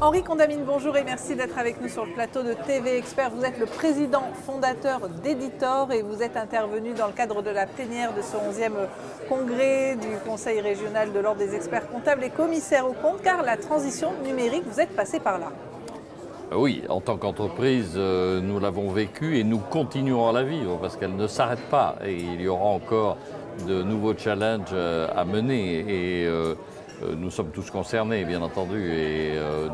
Henri Condamine, bonjour et merci d'être avec nous sur le plateau de TV Expert. Vous êtes le président fondateur d'Editor et vous êtes intervenu dans le cadre de la plénière de ce 11e congrès du Conseil régional de l'Ordre des experts comptables et commissaires aux comptes, car la transition numérique, vous êtes passé par là. Oui, en tant qu'entreprise, nous l'avons vécue et nous continuerons à la vivre parce qu'elle ne s'arrête pas et il y aura encore de nouveaux challenges à mener et nous sommes tous concernés, bien entendu, et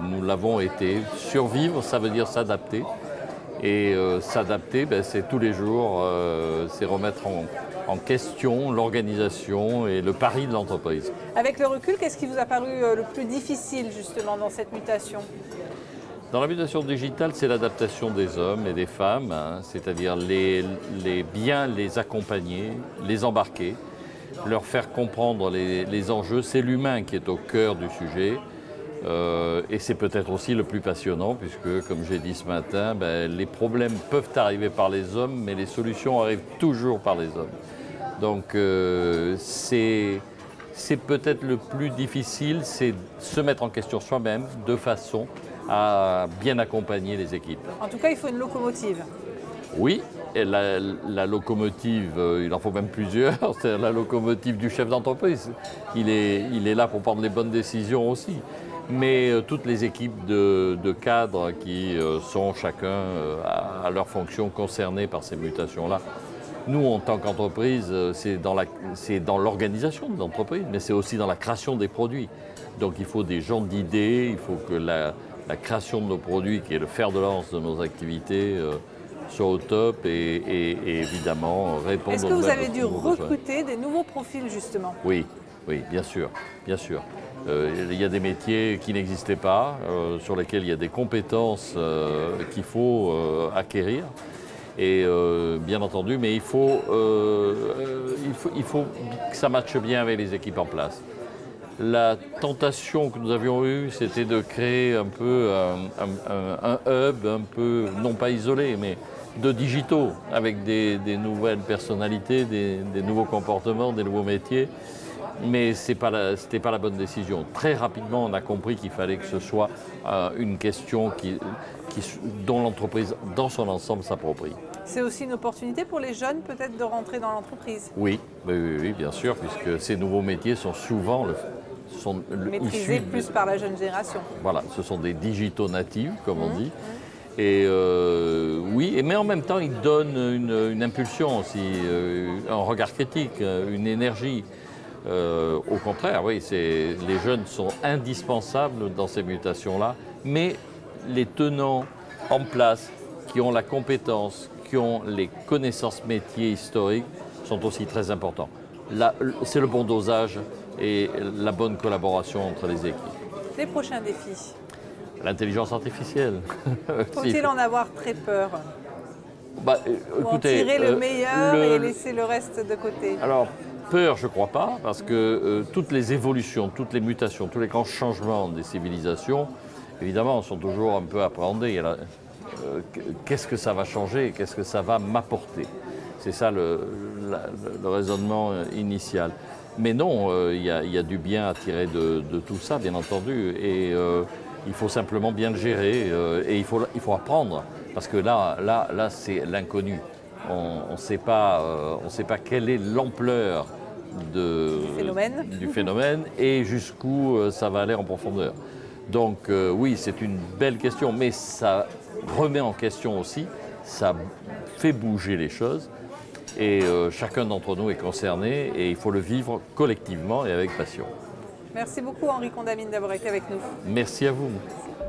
nous l'avons été. Survivre, ça veut dire s'adapter. Et s'adapter, c'est tous les jours, c'est remettre en question l'organisation et le pari de l'entreprise. Avec le recul, qu'est-ce qui vous a paru le plus difficile, justement, dans cette mutation ? Dans la mutation digitale, c'est l'adaptation des hommes et des femmes, hein, c'est-à-dire bien les accompagner, les embarquer, leur faire comprendre les enjeux. C'est l'humain qui est au cœur du sujet et c'est peut-être aussi le plus passionnant puisque, comme j'ai dit ce matin, les problèmes peuvent arriver par les hommes, mais les solutions arrivent toujours par les hommes. Donc c'est peut-être le plus difficile, c'est se mettre en question soi-même de façon à bien accompagner les équipes. En tout cas, il faut une locomotive. Oui, et la locomotive, il en faut même plusieurs, c'est la locomotive du chef d'entreprise. Il est là pour prendre les bonnes décisions aussi. Mais toutes les équipes de cadres qui sont chacun à leur fonction concernées par ces mutations-là. Nous, en tant qu'entreprise, c'est dans l'organisation de l'entreprise, mais c'est aussi dans la création des produits. Donc il faut des gens d'idées, il faut que la création de nos produits, qui est le fer de lance de nos activités, soit au top et évidemment répondre aux Est-ce que vous avez dû recruter des nouveaux profils justement ? Oui, bien sûr, bien sûr. Il y a des métiers qui n'existaient pas, sur lesquels il y a des compétences qu'il faut acquérir. Et bien entendu, mais il faut que ça matche bien avec les équipes en place. La tentation que nous avions eue, c'était de créer un peu un hub, un peu, non pas isolé, mais de digitaux, avec des nouvelles personnalités, des nouveaux comportements, des nouveaux métiers. Mais ce n'était pas la bonne décision. Très rapidement, on a compris qu'il fallait que ce soit une question dont l'entreprise, dans son ensemble, s'approprie. C'est aussi une opportunité pour les jeunes, peut-être, de rentrer dans l'entreprise ? Oui, bien sûr, puisque ces nouveaux métiers sont souvent maîtrisés plus par la jeune génération. Voilà, ce sont des digitaux natifs, comme on dit. Et oui, mais en même temps, ils donnent une impulsion aussi, un regard critique, une énergie. Au contraire, oui, les jeunes sont indispensables dans ces mutations-là, mais les tenants en place, qui ont la compétence, qui ont les connaissances métiers historiques, sont aussi très importants. Là, c'est le bon dosage et la bonne collaboration entre les équipes. Les prochains défis ? L'intelligence artificielle. Faut-il en avoir très peur ? Ou en écoutez, tirer le meilleur et laisser le reste de côté ? Alors, peur, je ne crois pas, parce que toutes les évolutions, toutes les mutations, tous les grands changements des civilisations, évidemment, sont toujours un peu appréhendés. Qu'est-ce que ça va changer? Qu'est-ce que ça va m'apporter? C'est ça le raisonnement initial. Mais non, il y a du bien à tirer de tout ça, bien entendu. Et il faut simplement bien le gérer et il faut apprendre. Parce que là c'est l'inconnu. On ne sait pas quelle est l'ampleur du phénomène et jusqu'où ça va aller en profondeur. Donc oui, c'est une belle question, mais ça remet en question aussi, ça fait bouger les choses et chacun d'entre nous est concerné et il faut le vivre collectivement et avec passion. Merci beaucoup Henri Condamine d'avoir été avec nous. Merci à vous. Merci.